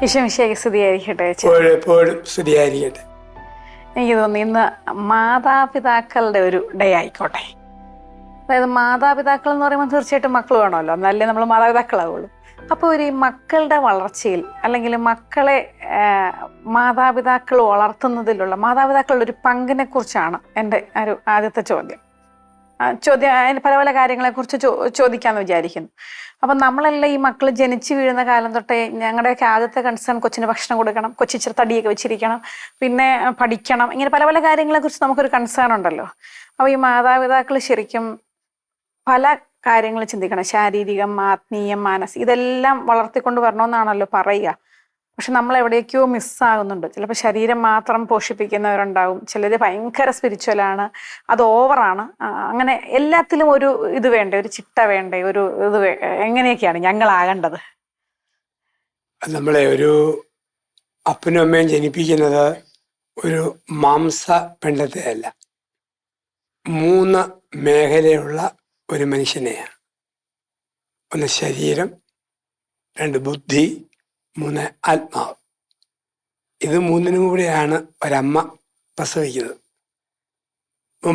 ഈശോമിശിഹായ്ക്ക് സ്തുതിയായിരിക്കട്ടെ. എപ്പോഴും സ്തുതിയായിരിക്കട്ടെ. എനിക്ക് തോന്നുന്നു ഇന്ന് മാതാപിതാക്കളുടെ ഒരു ഡേ ആയിക്കോട്ടെ. അതായത് മാതാപിതാക്കൾ എന്ന് പറയുമ്പോൾ തീർച്ചയായിട്ടും മക്കൾ വേണമല്ലോ, എന്നാലേ നമ്മൾ മാതാപിതാക്കളാവുള്ളൂ. അപ്പോൾ ഒരു മക്കളുടെ വളർച്ചയിൽ അല്ലെങ്കിൽ മക്കളെ മാതാപിതാക്കൾ വളർത്തുന്നതിലുള്ള മാതാപിതാക്കളുടെ ഒരു പങ്കിനെ കുറിച്ചാണ് എൻ്റെ ഒരു ആദ്യത്തെ ചോദ്യം. അതിന് പല പല കാര്യങ്ങളെക്കുറിച്ച് ചോദിക്കാമെന്ന് വിചാരിക്കുന്നു. അപ്പം നമ്മളെല്ലാം ഈ മക്കൾ ജനിച്ചു വീഴുന്ന കാലം തൊട്ടേ ഞങ്ങളുടെയൊക്കെ ആദ്യത്തെ കൺസേൺ കൊച്ചിന് ഭക്ഷണം കൊടുക്കണം, കൊച്ചിച്ചിരി തടിയൊക്കെ വെച്ചിരിക്കണം, പിന്നെ പഠിക്കണം, ഇങ്ങനെ പല പല കാര്യങ്ങളെക്കുറിച്ച് നമുക്കൊരു കൺസേൺ ഉണ്ടല്ലോ. അപ്പോൾ ഈ മാതാപിതാക്കൾ ശരിക്കും പല കാര്യങ്ങൾ ചിന്തിക്കണം. ശാരീരികം, ആത്മീയം, മാനസികം ഇതെല്ലാം വളർത്തിക്കൊണ്ട് വരണമെന്നാണല്ലോ പറയുക. പക്ഷെ നമ്മൾ എവിടേക്കോ മിസ്സാകുന്നുണ്ട്. ചിലപ്പോൾ ശരീരം മാത്രം പോഷിപ്പിക്കുന്നവരുണ്ടാവും, ചിലർ ഭയങ്കര സ്പിരിച്വലാണ്, അത് ഓവറാണ്. അങ്ങനെ എല്ലാത്തിലും ഒരു ഇത് വേണ്ടേ, ഒരു ചിട്ട വേണ്ടേ, ഒരു ഇത് എങ്ങനെയൊക്കെയാണ് ഞങ്ങളാകേണ്ടത്? നമ്മളെ ഒരു അപ്പനും അമ്മയും ജനിപ്പിക്കുന്നത് ഒരു മാംസ പിണ്ഡത്തെയല്ല, 3 മേഖലയുള്ള ഒരു മനുഷ്യനെയാണ്. 1 ശരീരം, 2 ബുദ്ധി, 3 ആത്മാവ്. ഇത് 3നും കൂടിയാണ് ഒരമ്മ പ്രസവിക്കുന്നത്.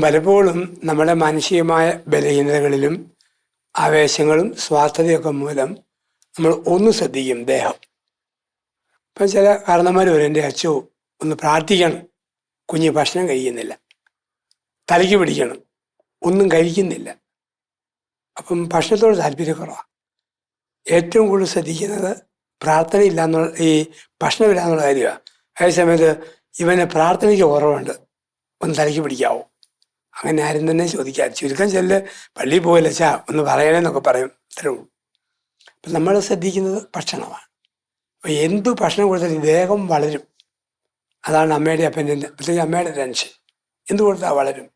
പലപ്പോഴും നമ്മുടെ മാനസികമായ ബലഹീനതകളിലും ആവേശങ്ങളും സ്വാർത്ഥതയൊക്കെ മൂലം നമ്മൾ ഒന്ന് ശ്രദ്ധിക്കും, ദേഹം. ഇപ്പം ചില കാരണന്മാർ വരും, എൻ്റെ അച്ഛോ ഒന്ന് പ്രാർത്ഥിക്കണം, കുഞ്ഞ് ഭക്ഷണം കഴിക്കുന്നില്ല, തലയ്ക്ക് പിടിക്കണം, ഒന്നും കഴിക്കുന്നില്ല. അപ്പം ഭക്ഷണത്തോട് താല്പര്യക്കുറവാണ്. ഏറ്റവും കൂടുതൽ ശ്രദ്ധിക്കുന്നത് പ്രാർത്ഥനയില്ല എന്നുള്ള, ഈ ഭക്ഷണമില്ല എന്നുള്ള കാര്യമാണ്. അതേ സമയത്ത് ഇവന് പ്രാർത്ഥനയ്ക്ക് കുറവുണ്ട്, ഒന്ന് തലയ്ക്ക് പിടിക്കാവോ? അങ്ങനെ ആരും തന്നെ ചോദിക്കാറ്. ചുരുക്കം ചെല്ല് പള്ളിയിൽ പോകില്ല ചാ ഒന്ന് പറയണേന്നൊക്കെ പറയും, അത്രേ ഉള്ളൂ. അപ്പം നമ്മൾ ശ്രദ്ധിക്കുന്നത് ഭക്ഷണമാണ്. അപ്പോൾ എന്തു ഭക്ഷണം കൊടുത്താലും ദേഹം വളരും. അതാണ് അമ്മയുടെ അപ്പൻ്റെ, പ്രത്യേകിച്ച് അമ്മയുടെ ടെൻഷൻ. എന്ത് കൊടുത്താൽ വളരും?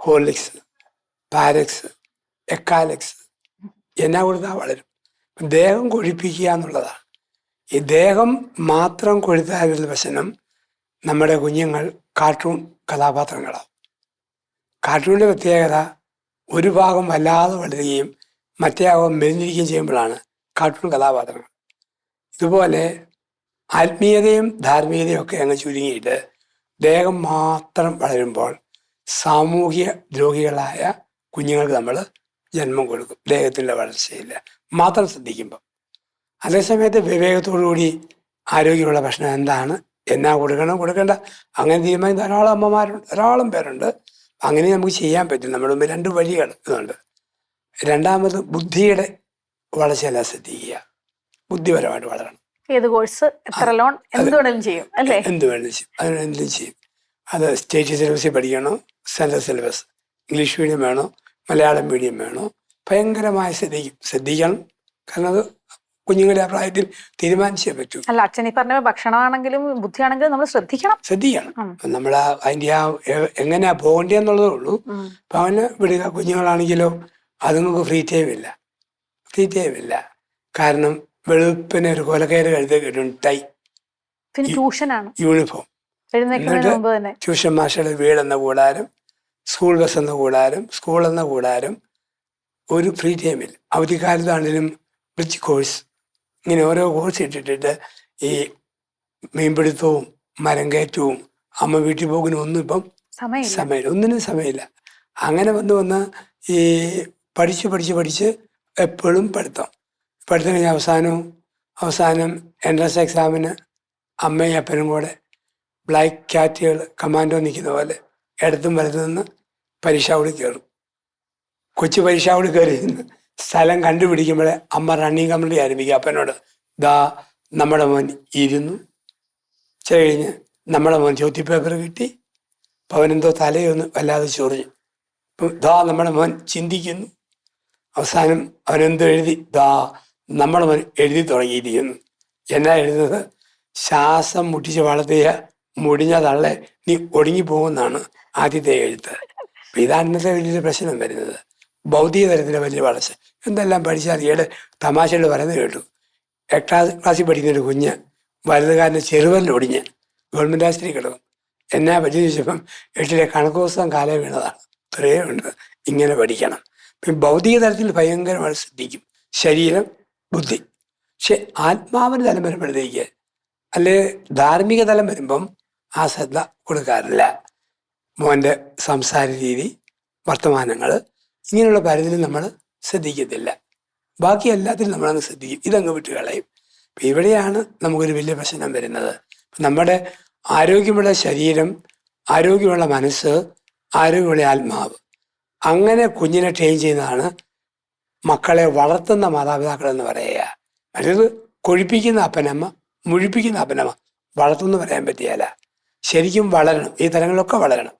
ഹോർലിക്സ്, പാരക്സ്, എക്കാലക്സ് എന്നാ കൊടുത്താൽ വളരും. ദേഹം കൊഴിപ്പിക്കുക എന്നുള്ളതാണ്. ഈ ദേഹം മാത്രം കൊഴുത്താലുള്ള പ്രശ്നം നമ്മുടെ കുഞ്ഞുങ്ങൾ കാർട്ടൂൺ കഥാപാത്രങ്ങളാണ്. കാർട്ടൂണിൻ്റെ പ്രത്യേകത ഒരു ഭാഗം വല്ലാതെ വളരുകയും മറ്റേ ഭാഗം മെലിഞ്ഞിരിക്കുകയും ചെയ്യുമ്പോഴാണ് കാർട്ടൂൺ കഥാപാത്രങ്ങൾ. ഇതുപോലെ ആത്മീയതയും ധാർമ്മികതയും ഒക്കെ അങ്ങ് ചുരുങ്ങിയിട്ട് ദേഹം മാത്രം വളരുമ്പോൾ സാമൂഹ്യ ദ്രോഹികളായ കുഞ്ഞുങ്ങൾക്ക് നമ്മൾ ജന്മം കൊടുക്കും, ദേഹത്തിൻ്റെ വളർച്ചയില്ല മാത്രം ശ്രദ്ധിക്കുമ്പോൾ. അതേസമയത്ത് വിവേകത്തോടുകൂടി ആരോഗ്യമുള്ള ഭക്ഷണം എന്താണ്, എന്നാ കൊടുക്കണം, കൊടുക്കേണ്ട, അങ്ങനെ തീരുമാനം ധാരാളം അമ്മമാരുണ്ട്, ധാരാളം പേരുണ്ട്. അങ്ങനെ നമുക്ക് ചെയ്യാൻ പറ്റും. നമ്മുടെ മുമ്പ് 2 വഴികൾ ഇതുണ്ട്. രണ്ടാമത് ബുദ്ധിയുടെ വളർച്ചയെല്ലാം ശ്രദ്ധിക്കുക, ബുദ്ധിപരമായിട്ട് വളരണം. ഏത് കോഴ്സ്, എത്ര ലോൺ, എന്ത് വേണമെങ്കിലും ചെയ്യും അല്ലേ? എന്ത് വേണമെങ്കിലും ചെയ്യും, അതിനെന്തും ചെയ്യും. അത് സ്റ്റേറ്റ് സിലബസിൽ പഠിക്കണോ, സെൻട്രൽ സിലബസ്, ഇംഗ്ലീഷ് മീഡിയം വേണോ, മലയാളം മീഡിയം വേണോ, ഭയങ്കരമായി ശ്രദ്ധിക്കണം. കാരണം അത് കുഞ്ഞുങ്ങളുടെ ആ പ്രായത്തിൽ തീരുമാനിച്ചേ പറ്റൂ. അല്ല, അച്ഛൻ ഈ പറഞ്ഞ ഭക്ഷണമാണെങ്കിലും ബുദ്ധിയാണെങ്കിലും നമ്മൾ ശ്രദ്ധിക്കണം. നമ്മൾ അതിൻ്റെ ആ എങ്ങനെയാ പോകേണ്ടതെന്നുള്ളതേ ഉള്ളൂ. അപ്പം അവന് വിടുക. കുഞ്ഞുങ്ങളാണെങ്കിലോ അതുങ്ങൾക്ക് ഫ്രീ ടൈം ഇല്ല. കാരണം വെളുപ്പിന് ഒരു കൊലക്കയറ് കഴുത കേട്ടുണ്ട്, ടൈ, ട്യൂഷനാണ്, യൂണിഫോം. എന്നിട്ട് ട്യൂഷൻ മാസ്റ്ററുടെ വീടെന്ന കൂടാരം, സ്കൂൾ ബസ് എന്ന കൂടാരം, സ്കൂൾ എന്ന കൂടാരം, ഒരു ഫ്രീ ടൈമില്ല. അവധിക്കാലത്താണെങ്കിലും ബ്രിഡ്ജ് കോഴ്സ്, ഇങ്ങനെ ഓരോ കോഴ്സ് ഇട്ടിട്ട് ഈ മീൻപിടുത്തവും മരം കയറ്റവും അമ്മ വീട്ടിൽ പോകുന്ന ഒന്നും ഇപ്പം സമയമില്ല, ഒന്നിനും സമയമില്ല. അങ്ങനെ വന്ന് ഈ പഠിച്ച് എപ്പോഴും പഠിത്തം കഴിഞ്ഞ അവസാനം എൻട്രൻസ് എക്സാമിന് അമ്മയും അപ്പനും കൂടെ ബ്ലാക്ക് ക്യാറ്റുകൾ കമാൻഡോ നിൽക്കുന്ന പോലെ ഇടത്തും വലത്തു നിന്ന് പരീക്ഷാവളി കയറും. കൊച്ചു പരീക്ഷാവളി കയറി സ്ഥലം കണ്ടുപിടിക്കുമ്പോഴേ അമ്മ റണ്ണിങ് കമ്മിറ്റി ആരംഭിക്കുക. അപ്പനോട്, ദാ നമ്മുടെ മോൻ ഇരുന്നു. കഴിഞ്ഞ് നമ്മുടെ മോൻ ചോദ്യപേപ്പർ കിട്ടി. അപ്പം അവനെന്തോ തലയൊന്ന് വല്ലാതെ ചൊറിഞ്ഞു. അപ്പം ദാ നമ്മുടെ മോൻ ചിന്തിക്കുന്നു. അവസാനം അവനെന്തോ എഴുതി, ദാ നമ്മുടെ മോൻ എഴുതി തുടങ്ങിയിരിക്കുന്നു. എന്നാ എഴുതുന്നത്? ശ്വാസം മുട്ടിച്ച് വളർത്തിയ മുടിഞ്ഞ തള്ളെ നീ ഒടുങ്ങിപ്പോകുമെന്നാണ് ആദ്യത്തെ എഴുത്ത്. അപ്പം ഇതാണ് ഇന്നത്തെ വലിയൊരു പ്രശ്നം വരുന്നത്. ഭൗതിക തലത്തിലെ വലിയ വളർച്ച. എന്തെല്ലാം പഠിച്ചാൽ ഈയിടെ തമാശകൾ പറയുന്നത് കേട്ടു. 8ാം ക്ലാസ്സിൽ പഠിക്കുന്നൊരു കുഞ്ഞ് വലുതുകാരൻ്റെ ചെറുവരിലൊടിഞ്ഞ് ഗവൺമെൻറ് ആശുപത്രി കിടക്കും. എന്നാ പറ്റിയെന്ന് ചോദിച്ചപ്പം 8ലെ കണക്ക് പുസ്തകം കാലേ വീണതാണ്. ഇത്രയേ ഉണ്ട്. ഇങ്ങനെ പഠിക്കണം. ഇപ്പം ഭൗതിക തലത്തിൽ ഭയങ്കരമായി ശ്രദ്ധിക്കും, ശരീരം, ബുദ്ധി. പക്ഷെ ആത്മാവിന് തലം വരുമ്പോഴത്തേക്ക് അല്ലെ ധാർമ്മിക തലം വരുമ്പം ആ ശ്രദ്ധ കൊടുക്കാറില്ല. മോൻ്റെ സംസാര രീതി, വർത്തമാനങ്ങൾ, ഇങ്ങനെയുള്ള കാര്യത്തിൽ നമ്മൾ ശ്രദ്ധിക്കത്തില്ല. ബാക്കി എല്ലാത്തിനും നമ്മളങ്ങ് ശ്രദ്ധിക്കും, ഇതങ്ങ് വിട്ട് കളയും. അപ്പം ഇവിടെയാണ് നമുക്കൊരു വലിയ പ്രശ്നം വരുന്നത്. നമ്മുടെ ആരോഗ്യമുള്ള ശരീരം, ആരോഗ്യമുള്ള മനസ്സ്, ആരോഗ്യമുള്ള ആത്മാവ്, അങ്ങനെ കുഞ്ഞിനെ ട്രെയിൻ ചെയ്യുന്നതാണ് മക്കളെ വളർത്തുന്ന മാതാപിതാക്കൾ എന്ന് പറയുക. മറ്റേത് കൊഴിപ്പിക്കുന്ന അപ്പനമ്മ, മുഴിപ്പിക്കുന്ന അപ്പനമ്മ, വളർത്തുമെന്ന് പറയാൻ പറ്റിയല്ല. ശരിക്കും വളരണം, ഈ തലങ്ങളിലൊക്കെ വളരണം.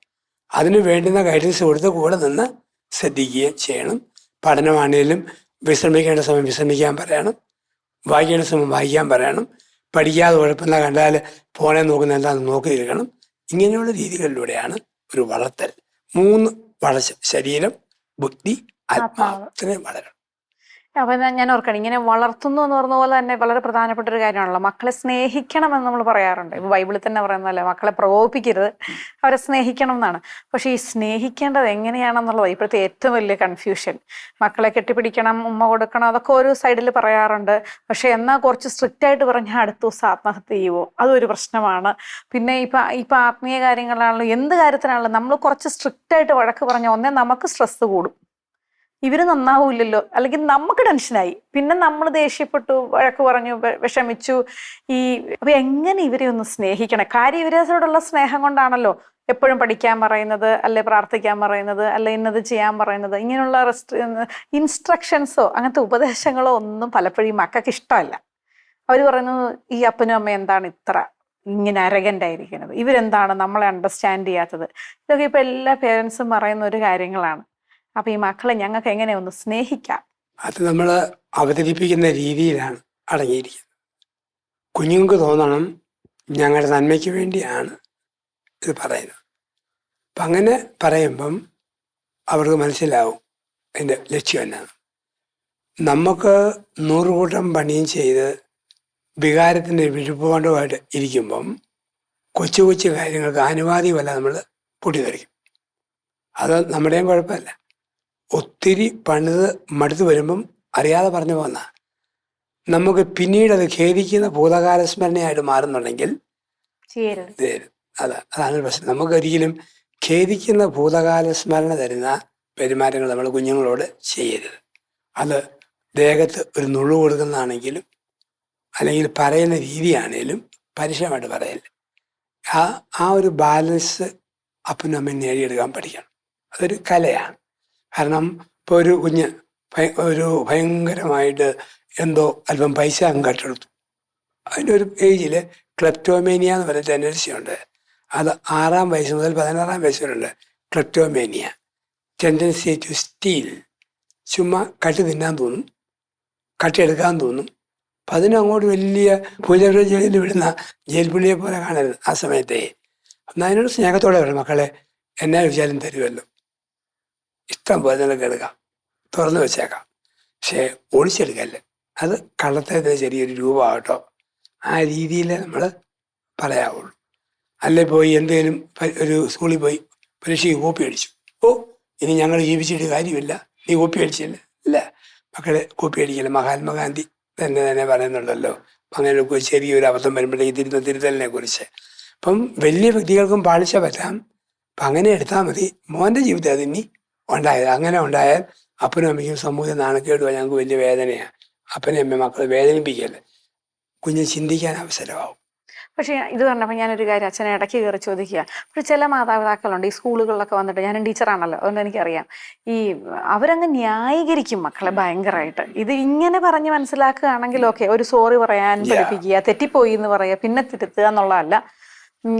അതിന് വേണ്ടുന്ന ഗൈഡൻസ് കൊടുത്ത് കൂടെ നിന്ന് ശ്രദ്ധിക്കുകയും ചെയ്യണം. പഠനമാണേലും വിശ്രമിക്കേണ്ട സമയം വിശ്രമിക്കാൻ പറയണം, വായിക്കേണ്ട സമയം വായിക്കാൻ പറയണം, പഠിക്കാതെ കുഴപ്പമില്ല കണ്ടാൽ ഫോണെ നോക്കുന്ന എന്താണെന്ന് നോക്കിയിരിക്കണം. ഇങ്ങനെയുള്ള രീതികളിലൂടെയാണ് ഒരു വളർത്തൽ. 3 വളർച്ച: ശരീരം, ബുദ്ധി, ആത്മാവ്. ഇത്രയും വളരണം. അപ്പൊ ഞാൻ ഓർക്കണം, ഇങ്ങനെ വളർത്തുന്നു എന്ന് പറഞ്ഞ പോലെ തന്നെ വളരെ പ്രധാനപ്പെട്ട ഒരു കാര്യമാണല്ലോ, മക്കളെ സ്നേഹിക്കണം എന്ന് നമ്മൾ പറയാറുണ്ട്. ഇപ്പൊ ബൈബിളിൽ തന്നെ പറയുന്നതല്ലേ, മക്കളെ പ്രകോപിപ്പിക്കരുത്, അവരെ സ്നേഹിക്കണം എന്നാണ്. പക്ഷെ ഈ സ്നേഹിക്കേണ്ടത് എങ്ങനെയാണെന്നുള്ളത് ഇപ്പോഴത്തെ ഏറ്റവും വലിയ കൺഫ്യൂഷൻ. മക്കളെ കെട്ടിപ്പിടിക്കണം, ഉമ്മ കൊടുക്കണം, അതൊക്കെ ഒരു സൈഡിൽ പറയാറുണ്ട്. പക്ഷെ എന്നാൽ കുറച്ച് സ്ട്രിക്റ്റ് ആയിട്ട് പറഞ്ഞാൽ അടുത്ത ദിവസം ആത്മഹത്യ ചെയ്യുമോ, അതൊരു പ്രശ്നമാണ്. പിന്നെ ഇപ്പൊ ആത്മീയ കാര്യങ്ങളാണല്ലോ, എന്ത് കാര്യത്തിനാണല്ലോ നമ്മൾ കുറച്ച് സ്ട്രിക്റ്റ് ആയിട്ട് വഴക്ക് പറഞ്ഞാൽ ഒന്നേ നമുക്ക് സ്ട്രെസ് കൂടും, ഇവര് നന്നാവൂല്ലല്ലോ, അല്ലെങ്കിൽ നമുക്ക് ടെൻഷനായി, പിന്നെ നമ്മൾ ദേഷ്യപ്പെട്ടു, വഴക്ക് പറഞ്ഞു, വിഷമിച്ചു. അപ്പൊ എങ്ങനെ ഇവരെ ഒന്ന് സ്നേഹിക്കണം? കാര്യം ഇവരോടുള്ള സ്നേഹം കൊണ്ടാണല്ലോ എപ്പോഴും പഠിക്കാൻ പറയുന്നത്, അല്ലെ പ്രാർത്ഥിക്കാൻ പറയുന്നത്, അല്ലെ ഇന്നത് ചെയ്യാൻ പറയുന്നത്. ഇങ്ങനെയുള്ള ഇൻസ്ട്രക്ഷൻസോ അങ്ങനത്തെ ഉപദേശങ്ങളോ ഒന്നും പലപ്പോഴും മക്കൾക്ക് ഇഷ്ടമല്ല. അവർ പറയുന്നത്, ഈ അപ്പനും അമ്മയും എന്താണ് ഇത്ര ഇങ്ങനെ അരഗൻ്റ് ആയിരിക്കുന്നത്, ഇവരെന്താണ് നമ്മളെ അണ്ടർസ്റ്റാൻഡ് ചെയ്യാത്തത്. ഇതൊക്കെ ഇപ്പൊ എല്ലാ പേരൻസും പറയുന്ന ഒരു കാര്യങ്ങളാണ്. അപ്പൊ ഈ മക്കളെ ഞങ്ങൾക്ക് എങ്ങനെ ഒന്ന് സ്നേഹിക്കാം? അത് നമ്മൾ അവതരിപ്പിക്കുന്ന രീതിയിലാണ് അടങ്ങിയിരിക്കുന്നത്. കുഞ്ഞുങ്ങൾക്ക് തോന്നണം ഞങ്ങളുടെ നന്മയ്ക്ക് വേണ്ടിയാണ് ഇത് പറയുന്നത്. അപ്പം അങ്ങനെ പറയുമ്പം അവർക്ക് മനസ്സിലാവും അതിൻ്റെ ലക്ഷ്യം എന്നാണ്. നമുക്ക് 100 കൂട്ടം പണിയും ചെയ്ത് വികാരത്തിൻ്റെ വിഴുപ്പുകൊണ്ടുമായിട്ട് ഇരിക്കുമ്പം കൊച്ചു കൊച്ചു കാര്യങ്ങൾക്ക് അനുവാദിയുമല്ല നമ്മൾ പൊട്ടിത്തെറിക്കും. അത് നമ്മുടെയും കുഴപ്പമില്ല. ഒത്തിരി പണിത് മടുത്ത് വരുമ്പം അറിയാതെ പറഞ്ഞു പോകുന്ന നമുക്ക് പിന്നീട് അത് ഖേദിക്കുന്ന ഭൂതകാല സ്മരണയായിട്ട് മാറുന്നുണ്ടെങ്കിൽ അതാണ് പ്രശ്നം. നമുക്കൊരിക്കലും ഖേദിക്കുന്ന ഭൂതകാല സ്മരണ തരുന്ന പെരുമാറ്റങ്ങൾ നമ്മൾ കുഞ്ഞുങ്ങളോട് ചെയ്യരുത്. അത് ദേഹത്ത് ഒരു നുള്ളു കൊടുക്കുന്നതാണെങ്കിലും അല്ലെങ്കിൽ പറയുന്ന രീതിയാണേലും പരുഷമായിട്ട് പറയല്ല. ആ ഒരു ബാലൻസ് അപ്പനും അമ്മയും നേടിയെടുക്കാൻ പഠിക്കണം. അതൊരു കലയാണ്. കാരണം ഇപ്പോൾ ഒരു കുഞ്ഞ് ഭയങ്കരമായിട്ട് എന്തോ അല്പം പൈസ അങ്ങ് കട്ടെടുത്തു. അതിൻ്റെ ഒരു ഏജിൽ ക്ലെപ്റ്റോമേനിയ എന്ന് പറഞ്ഞ ടെൻഡൻസിയുണ്ട്. അത് 6-ാം വയസ്സ് മുതൽ 16-ാം വയസ്സ് വരെയുണ്ട്. ക്ലെപ്റ്റോമേനിയ, ടെൻഡൻസി ടു സ്റ്റീൽ. ചുമ്മാ കട്ട് തിന്നാൻ തോന്നും, കട്ടെടുക്കാൻ തോന്നും. അപ്പം അതിനങ്ങോട്ട് വലിയ പൂജകൾ ജയിലിൽ വിടുന്ന ജയിൽ പുള്ളിയെ പോലെ കാണരുത് ആ സമയത്തെ. എന്നാൽ അതിനോട് സ്നേഹത്തോടെ വരും, മക്കളെ എന്നാ വിചാരം തരുമല്ലോ, ഇഷ്ടം പോലെ നിനക്ക് എടുക്കാം, തുറന്നു വെച്ചേക്കാം, പക്ഷേ ഒളിച്ചെടുക്കല്ലേ. അത് കള്ളത്തരത്തിന് ചെറിയൊരു രൂപമാകട്ടോ, ആ രീതിയിൽ നമ്മൾ പറയാവുള്ളൂ. അല്ലെ പോയി എന്തെങ്കിലും ഒരു സ്കൂളിൽ പോയി പരീക്ഷയ്ക്ക് കോപ്പി അടിച്ചു, ഇനി ഞങ്ങൾ ജീവിച്ചിട്ട് കാര്യമില്ല, നീ കോപ്പി അടിച്ചില്ല. ഇല്ല മക്കളെ, കോപ്പി അടിക്കില്ല. മഹാത്മാഗാന്ധി തന്നെ പറയുന്നുണ്ടല്ലോ അങ്ങനെ ചെറിയൊരു അബദ്ധം വരുമ്പോഴേക്ക് തിരുത്തലിനെ കുറിച്ച്. അപ്പം വലിയ വ്യക്തികൾക്കും പാളിച്ച പറ്റാം. അപ്പം അങ്ങനെ എടുത്താൽ മതി. മോൻ്റെ ജീവിതം അതിനി ഉണ്ടായത് അങ്ങനെ ഉണ്ടായാൽ അപ്പനും അമ്മയ്ക്കും സമൂഹം നാണക്കേടുക ഞങ്ങൾക്ക് വലിയ വേദനയാണ്. അപ്പനും അമ്മയും മക്കളെ വേദനിപ്പിക്കല്ലേ, കുഞ്ഞ് ചിന്തിക്കാൻ അവസരമാവും. പക്ഷേ ഇത് പറഞ്ഞപ്പോൾ ഞാനൊരു കാര്യം അച്ഛനെ ഇടയ്ക്ക് കയറി ചോദിക്കുക. പക്ഷെ ചില മാതാപിതാക്കളുണ്ട് ഈ സ്കൂളുകളിലൊക്കെ വന്നിട്ട്, ഞാനും ടീച്ചറാണല്ലോ അതുകൊണ്ട് എനിക്കറിയാം, അവരങ്ങ് ന്യായീകരിക്കും മക്കളെ ഭയങ്കരമായിട്ട്. ഇത് ഇങ്ങനെ പറഞ്ഞ് മനസ്സിലാക്കുകയാണെങ്കിൽ ഓക്കെ, ഒരു സോറി പറയാൻ പഠിപ്പിക്കുക, തെറ്റിപ്പോയി എന്ന് പറയുക, പിന്നെ തിരുത്തുക എന്നുള്ളതല്ല.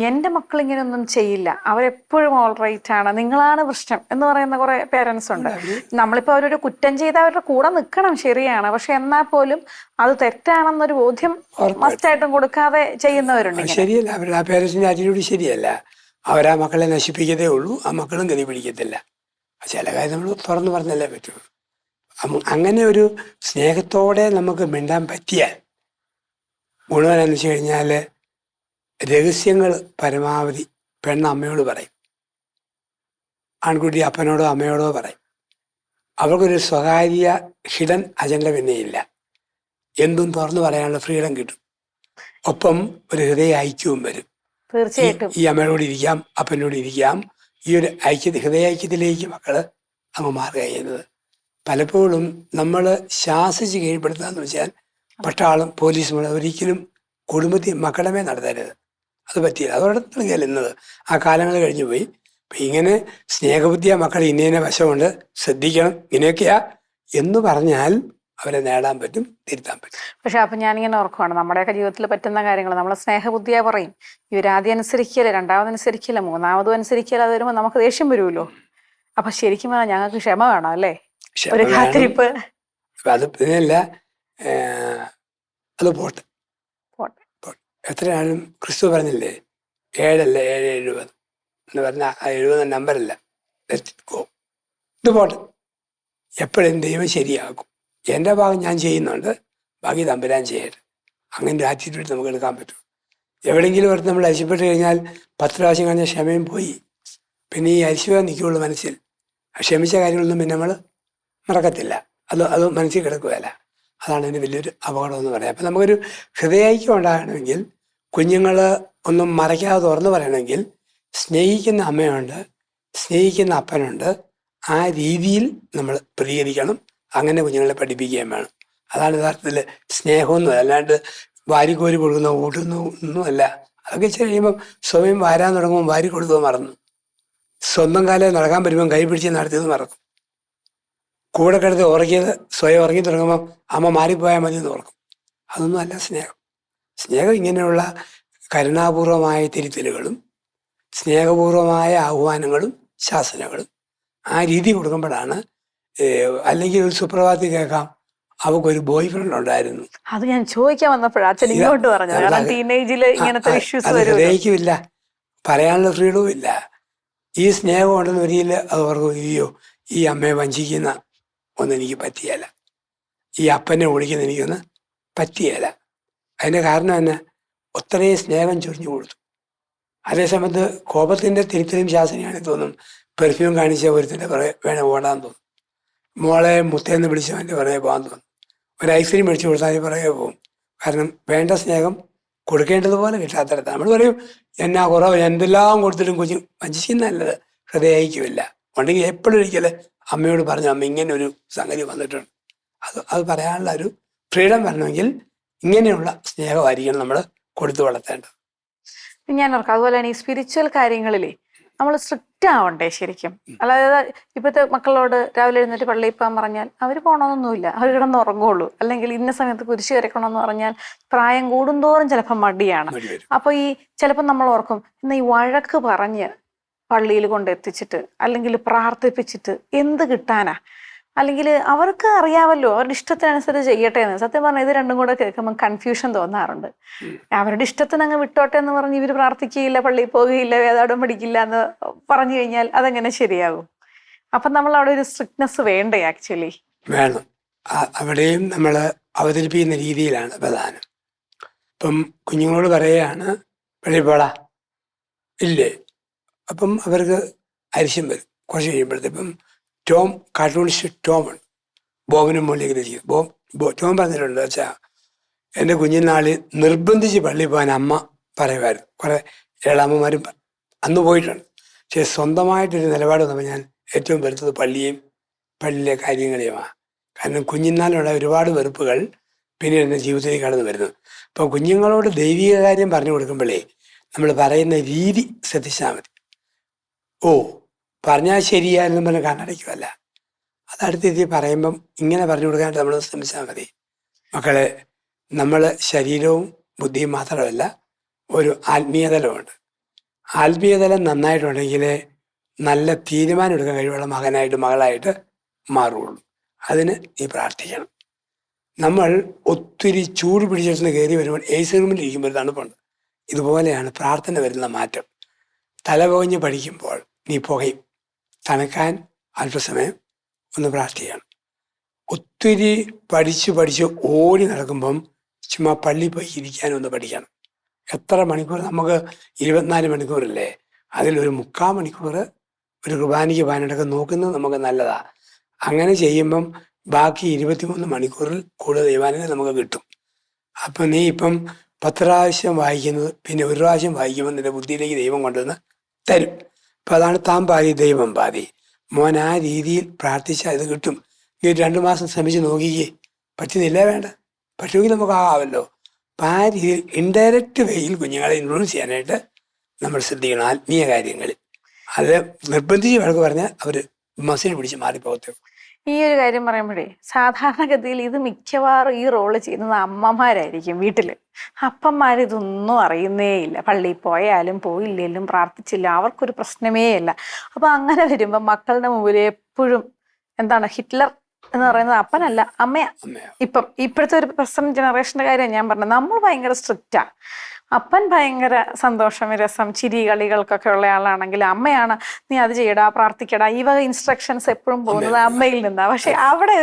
എൻ്റെ മക്കൾ ഇങ്ങനെയൊന്നും ചെയ്യില്ല, അവരെപ്പോഴും ഓൾ റൈറ്റ് ആണ്, നിങ്ങളാണ് പ്രശ്നം എന്ന് പറയുന്ന കുറെ പേരൻസ് ഉണ്ട്. നമ്മളിപ്പോൾ അവരൊരു കുറ്റം ചെയ്ത് അവരുടെ കൂടെ നിൽക്കണം, ശരിയാണ്. പക്ഷെ എന്നാൽ പോലും അത് തെറ്റാണെന്നൊരു ബോധ്യം മസ്റ്റായിട്ടും കൊടുക്കാതെ ചെയ്യുന്നവരുണ്ട്. ശരിയല്ല, അവരുടെ ആ പേരൻസിന്റെ ആറ്റിറ്റ്യൂഡ് ശരിയല്ല. അവരാ മക്കളെ നശിപ്പിക്കതേ ഉള്ളൂ, ആ മക്കളും ഗതി പിടിക്കത്തില്ല. ചില കാര്യം നമ്മൾ തുറന്നു പറഞ്ഞല്ലേ പറ്റുള്ളൂ. അങ്ങനെ ഒരു സ്നേഹത്തോടെ നമുക്ക് മിണ്ടാൻ പറ്റിയാൽ ഗുണമെന്നു വെച്ച് കഴിഞ്ഞാൽ രഹസ്യങ്ങൾ പരമാവധി പെണ്ണ് അമ്മയോട് പറയും, ആൺകുട്ടി അപ്പനോടോ അമ്മയോടോ പറയും. അവർക്കൊരു സ്വകാര്യ ഹിഡൻ അജണ്ട പിന്നെയില്ല. എന്തും തുറന്നു പറയാനുള്ള ഫ്രീഡം കിട്ടും. ഒപ്പം ഒരു ഹൃദയ ഐക്യവും വരും. തീർച്ചയായിട്ടും. ഈ അമ്മയോട് ഇരിക്കാം, അപ്പനോട് ഇരിക്കാം, ഈ ഒരു ഹൃദയ ഐക്യത്തിലേക്ക് മക്കള് അങ്ങ് മാറുക ചെയ്യുന്നത്. പലപ്പോഴും നമ്മൾ ശാസിച്ച് കീഴ്പ്പെടുത്തുക എന്ന് വെച്ചാൽ പട്ടാളം, പോലീസ് ഒരിക്കലും കുടുംബത്തിൽ മക്കളുടെ നടത്തരുത്. അത് പറ്റിയില്ല. അതോടൊപ്പം ചെല്ലുന്നത് ആ കാലങ്ങൾ കഴിഞ്ഞു പോയി. അപ്പം ഇങ്ങനെ സ്നേഹബുദ്ധിയ മക്കൾ ഇന്ന വശമുണ്ട്, ശ്രദ്ധിക്കണം, ഇങ്ങനെയൊക്കെയാ എന്ന് പറഞ്ഞാൽ അവരെ നേടാൻ പറ്റും, തിരുത്താൻ പറ്റും. പക്ഷെ അപ്പം ഞാനിങ്ങനെ ഓർക്കുവാണ്, നമ്മുടെയൊക്കെ ജീവിതത്തിൽ പറ്റുന്ന കാര്യങ്ങൾ നമ്മൾ സ്നേഹബുദ്ധിയാ പറയും. ഇവരാദ്യം അനുസരിക്കില്ല, രണ്ടാമത് അനുസരിക്കില്ല, മൂന്നാമതും അനുസരിക്കില്ല. അത് വരുമ്പോൾ നമുക്ക് ദേഷ്യം വരുമല്ലോ. അപ്പൊ ശരിക്കും പറഞ്ഞാൽ ഞങ്ങൾക്ക് ക്ഷമ വേണം അല്ലേ, ഒരു കാത്തിരിപ്പ്. അത് പിന്നെയല്ല, അത് പോട്ടെ. എത്രയാണെങ്കിലും ക്രിസ്തു പറഞ്ഞില്ലേ, 7 അല്ല 7 70 എന്ന് പറഞ്ഞാൽ ആ 70 നമ്പറല്ല. ഇത് പോട്ടെ, എപ്പോഴും ദൈവം ശരിയാക്കും. എൻ്റെ ഭാഗം ഞാൻ ചെയ്യുന്നുണ്ട്, ബാക്കി തമ്പുരാൻ ചെയ്യട്ടെ. അങ്ങനെ ഒരു ആറ്റിറ്റ്യൂഡ് നമുക്ക് എടുക്കാൻ പറ്റും. എവിടെയെങ്കിലും ഓർത്ത് നമ്മൾ അരിശപ്പെട്ട് കഴിഞ്ഞാൽ 10 പ്രാവശ്യം കഴിഞ്ഞാൽ ക്ഷമയും പോയി. പിന്നെ ഈ അരിശം നിൽക്കുകയുള്ളൂ മനസ്സിൽ. ക്ഷമിച്ച കാര്യങ്ങളൊന്നും പിന്നെ നമ്മൾ മറക്കത്തില്ല. അത് മനസ്സിൽ കിടക്കുകയല്ല. അതാണ് ഇതിന് വലിയൊരു അപകടം എന്ന് പറയാം. അപ്പം നമുക്കൊരു ഹൃദയൈക്യം ഉണ്ടാകണമെങ്കിൽ, കുഞ്ഞുങ്ങൾ ഒന്നും മറയ്ക്കാതെ തുറന്നു പറയണമെങ്കിൽ, സ്നേഹിക്കുന്ന അമ്മയുണ്ട്, സ്നേഹിക്കുന്ന അപ്പനുണ്ട്, ആ രീതിയിൽ നമ്മൾ പ്രതികരിക്കണം. അങ്ങനെ കുഞ്ഞുങ്ങളെ പഠിപ്പിക്കുകയും വേണം. അതാണ് യഥാർത്ഥത്തിൽ സ്നേഹമൊന്നും. അല്ലാണ്ട് വാരിക്കോരി കൊടുക്കുന്ന ഊട്ടുന്ന ഒന്നുമല്ല. അതൊക്കെ കഴിയുമ്പം സ്വയം വാരാൻ തുടങ്ങുമ്പോൾ വാരി കൊടുത്തത് മറന്നു. സ്വന്തം കാലം നടക്കാൻ പറ്റുമ്പം കൈ പിടിച്ച് നടത്തിയത് മറക്കും. കൂടെ കിടത്ത് ഉറങ്ങിയത് സ്വയം ഉറങ്ങി തുടങ്ങുമ്പം അമ്മ മാറിപ്പോയാൽ മതി എന്ന് ഓർക്കും. അതൊന്നും അല്ല സ്നേഹം. സ്നേഹം ഇങ്ങനെയുള്ള കരുണാപൂർവമായ തിരുത്തലുകളും സ്നേഹപൂർവമായ ആഹ്വാനങ്ങളും ശാസനകളും ആ രീതി കൊടുക്കുമ്പോഴാണ്. അല്ലെങ്കിൽ ഒരു സുപ്രഭാതത്തിൽ കേൾക്കാം, അവക്കൊരു ബോയ് ഫ്രണ്ട് ഉണ്ടായിരുന്നു. അത് ഞാൻ ചോദിക്കാൻ വന്നപ്പോഴാണ് അച്ഛൻ ഇങ്ങോട്ട് പറഞ്ഞത്. കാരണം ടീനേജിൽ ഇങ്ങനത്തെ ഇഷ്യൂസ് ഹൃദയിക്കുമില്ല, പറയാനുള്ള ഫ്രീഡവും ഇല്ല. ഈ സ്നേഹം ഉണ്ടെന്ന് വരിയിൽ അത് ഓർക്കും, അയ്യോ ഈ അമ്മയെ വഞ്ചിക്കുന്ന ഒന്നും എനിക്ക് പറ്റിയല്ല, ഈ അപ്പനെ ഓടിക്കുന്ന എനിക്കൊന്ന് പറ്റിയല്ല. അതിൻ്റെ കാരണം തന്നെ ഒത്രയും സ്നേഹം ചൊരിഞ്ഞു കൊടുത്തു. അതേസമയത്ത് കോപത്തിൻ്റെ തിരുത്തലും ശാസനയാണെന്ന് തോന്നും. പെർഫ്യൂം കാണിച്ച ഒരുത്തിൻ്റെ പുറകെ വേണേൽ ഓടാൻ തോന്നും. മോളെ മുത്തേന്ന് വിളിച്ചവൻ്റെ പുറകെ പോകാൻ തോന്നും. ഒരു ഐസ്ക്രീം മേടിച്ചു കൊടുത്താൽ പുറകെ പോകും. കാരണം വേണ്ട സ്നേഹം കൊടുക്കേണ്ടതുപോലെ കിട്ടാത്തടത്ത് നമ്മൾ പറയും, എന്നാ കുറവ്, എന്തെല്ലാം കൊടുത്തിട്ടും കുഞ്ഞ് വഞ്ചിക്കുന്നല്ലത്. ഹൃദയിക്കുമില്ല ഉണ്ടെങ്കിൽ എപ്പോഴും ഒരിക്കൽ അമ്മയോട് പറഞ്ഞു, അമ്മ ഇങ്ങനെ ഒരു സംഗതി വന്നിട്ടുണ്ട്. അത് പറയാനുള്ള ഒരു ഫ്രീഡം വരണമെങ്കിൽ ഇങ്ങനെയുള്ള സ്നേഹമായിരിക്കണം നമ്മൾ കൊടുത്തു വളർത്തേണ്ടത്. ഞാൻ ഓർക്കാം അതുപോലെ തന്നെ ഈ സ്പിരിച്വൽ കാര്യങ്ങളിലേ നമ്മൾ സ്ട്രിക്റ്റ് ആവണ്ടേ ശരിക്കും. അതായത് ഇപ്പോഴത്തെ മക്കളോട് രാവിലെ എഴുന്നേറ്റ് പള്ളിയിൽ പോകാൻ പറഞ്ഞാൽ അവർ പോകണമെന്നൊന്നുമില്ല, അവർ കിടന്ന് ഉറങ്ങുള്ളൂ. അല്ലെങ്കിൽ ഇന്ന സമയത്ത് കുരിശ് വരയ്ക്കണമെന്ന് പറഞ്ഞാൽ പ്രായം കൂടുന്തോറും ചിലപ്പോൾ മടിയാണ്. അപ്പോൾ ഈ ചിലപ്പോൾ നമ്മൾ ഓർക്കും, ഇന്ന് ഈ വഴക്ക് പറഞ്ഞ് പള്ളിയിൽ കൊണ്ടെത്തിച്ചിട്ട് അല്ലെങ്കിൽ പ്രാർത്ഥിപ്പിച്ചിട്ട് എന്ത് കിട്ടാനാ? അല്ലെങ്കിൽ അവർക്ക് അറിയാമല്ലോ അവരുടെ ഇഷ്ടത്തിനനുസരിച്ച് ചെയ്യട്ടെ എന്ന്. സത്യം പറഞ്ഞാൽ ഇത് രണ്ടും കൂടെ കേൾക്കുമ്പോൾ കൺഫ്യൂഷൻ തോന്നാറുണ്ട്. അവരുടെ ഇഷ്ടത്തിന് അങ്ങ് വിട്ടോട്ടെ എന്ന് പറഞ്ഞ് ഇവർ പ്രാർത്ഥിക്കുകയില്ല, പള്ളിയിൽ പോകുകയില്ല, വേദാടം പഠിക്കില്ല എന്ന് പറഞ്ഞു കഴിഞ്ഞാൽ അതെങ്ങനെ ശരിയാകും? അപ്പം നമ്മൾ അവിടെ ഒരു സ്ട്രിക്ട്നെസ് വേണ്ടേ? ആക്ച്വലി വേണം. അവിടെയും നമ്മൾ അവതരിപ്പിക്കുന്ന രീതിയിലാണ് പ്രധാനം. ഇപ്പം കുഞ്ഞുങ്ങളോട് പറയുകയാണ് പള്ളിയിൽ പോടാ ഇല്ലേ, അപ്പം അവർക്ക് അരിശം വരും. കുറച്ച് കഴിയുമ്പോഴത്തേക്കും ടോം, കാർട്ടൂണിസ്റ്റ് ടോമുണ്ട്, ബോബനും മോളിയൊക്കെ ചെയ്യും. ടോം പറഞ്ഞിട്ടുണ്ട്, വെച്ചാൽ എൻ്റെ കുഞ്ഞിനാളിൽ നിർബന്ധിച്ച് പള്ളിയിൽ പോകാൻ അമ്മ പറയുമായിരുന്നു. കുറേ ഏഴാമ്മമാരും അന്ന് പോയിട്ടുണ്ട്. പക്ഷേ സ്വന്തമായിട്ടൊരു നിലപാട് വന്നപ്പോൾ ഞാൻ ഏറ്റവും വെറുത്തത് പള്ളിയിലെ കാര്യങ്ങളെയുമാണ്. കാരണം കുഞ്ഞിനാളിലുള്ള ഒരുപാട് വെറുപ്പുകൾ പിന്നീട് എൻ്റെ ജീവിതത്തിലേക്ക് കടന്നു വരുന്നു. അപ്പോൾ കുഞ്ഞുങ്ങളോട് ദൈവിക കാര്യം പറഞ്ഞു കൊടുക്കുമ്പോഴേ നമ്മൾ പറയുന്ന രീതി ശ്രദ്ധിച്ചാൽ മതി. പറഞ്ഞാൽ ശരിയായിരുന്നു പറഞ്ഞ് കണ്ണടയ്ക്കുമല്ല, അതടുത്ത രീതി പറയുമ്പം ഇങ്ങനെ പറഞ്ഞു കൊടുക്കാനായിട്ട് നമ്മൾ ശ്രമിച്ചാൽ മതി. മക്കളെ, നമ്മൾ ശരീരവും ബുദ്ധിയും മാത്രമല്ല, ഒരു ആത്മീയതലമുണ്ട്. ആത്മീയതലം നന്നായിട്ടുണ്ടെങ്കിൽ നല്ല തീരുമാനം എടുക്കാൻ കഴിവുള്ള മകനായിട്ട് മകളായിട്ട് മാറുകയുള്ളൂ. അതിന് നീ പ്രാർത്ഥിക്കണം. നമ്മൾ ഒത്തിരി ചൂട് പിടിച്ചെടുത്ത് കയറി വരുമ്പോൾ AC റൂമിൽ ഇരിക്കുമ്പോൾ ഒരു തണുപ്പുണ്ട്. ഇതുപോലെയാണ് പ്രാർത്ഥന വരുന്ന മാറ്റം. തല പുകഞ്ഞ് പഠിക്കുമ്പോൾ നീ പുകയും. തണുക്കാൻ അല്പസമയം ഒന്ന് പ്രാർത്ഥിക്കണം. ഒത്തിരി പഠിച്ച് ഓടി നടക്കുമ്പം ചുമ്മാ പള്ളി പോയി ഇരിക്കാനൊന്ന് പഠിക്കണം. എത്ര മണിക്കൂർ? നമുക്ക് 24 മണിക്കൂറല്ലേ, അതിലൊരു 3/4 മണിക്കൂർ ഒരു കുർബാനയ്ക്ക് പോകാനായിട്ടൊക്കെ നോക്കുന്നത് നമുക്ക് നല്ലതാണ്. അങ്ങനെ ചെയ്യുമ്പം ബാക്കി 23 മണിക്കൂറിൽ കൂടുതൽ ദൈവാനുഗ്രഹം നമുക്ക് കിട്ടും. അപ്പം നീ ഇപ്പം 10 പ്രാവശ്യം വായിക്കുന്നത് പിന്നെ ഒരു പ്രാവശ്യം വായിക്കുമ്പോൾ നിന്റെ ബുദ്ധിയിലേക്ക് ദൈവം കൊണ്ടുവന്ന് തരും. അപ്പം അതാണ് താൻ പാതി ദൈവം പാതി. മോൻ ആ രീതിയിൽ പ്രാർത്ഥിച്ചാൽ ഇത് കിട്ടും. ഈ 2 മാസം ശ്രമിച്ച് നോക്കിക്കേ, പറ്റുന്നില്ല വേണ്ട, പറ്റുമെങ്കിൽ നമുക്ക് ആകാമല്ലോ. അപ്പം ആ രീതിയിൽ ഇൻഡയറക്റ്റ് വേയിൽ കുഞ്ഞുങ്ങളെ ഇൻഫ്ലുവൻസ് ചെയ്യാനായിട്ട് നമ്മൾ ശ്രദ്ധിക്കണം ആത്മീയ കാര്യങ്ങളിൽ. അത് നിർബന്ധിച്ച് വഴക്ക് പറഞ്ഞാൽ അവർ മസിൽ പിടിച്ച് മാറിപ്പോകത്തേ. ഈ ഒരു കാര്യം പറയുമ്പോഴേ സാധാരണഗതിയിൽ ഇത് മിക്കവാറും ഈ റോള് ചെയ്യുന്നത് അമ്മമാരായിരിക്കും വീട്ടില്. അപ്പന്മാർ ഇതൊന്നും അറിയുന്നേ ഇല്ല. പള്ളിയിൽ പോയാലും പോയില്ലേലും പ്രാർത്ഥിച്ചില്ല അവർക്കൊരു പ്രശ്നമേ ഇല്ല. അപ്പൊ അങ്ങനെ വരുമ്പോ മക്കളുടെ മുമ്പിൽ എപ്പോഴും എന്താണ് ഹിറ്റ്ലർ എന്ന് പറയുന്നത് അപ്പനല്ല അമ്മയാ. ഇപ്പോഴത്തെ ഒരു പ്രസന്റ് ജനറേഷന്റെ കാര്യം ഞാൻ പറഞ്ഞത്. നമ്മൾ ഭയങ്കര സ്ട്രിക്റ്റാ. അപ്പൻ ഭയങ്കര സന്തോഷം രസം ചിരി കളികൾക്കൊക്കെ ഉള്ള ആളാണെങ്കിൽ അമ്മയാണ് നീ അത് ചെയ്യടാ പ്രാർത്ഥിക്കടാ ഈ വക ഇൻസ്ട്രക്ഷൻസ് എപ്പോഴും പോകുന്നത് അമ്മയിൽ നിന്നാ. പക്ഷെ അവിടെ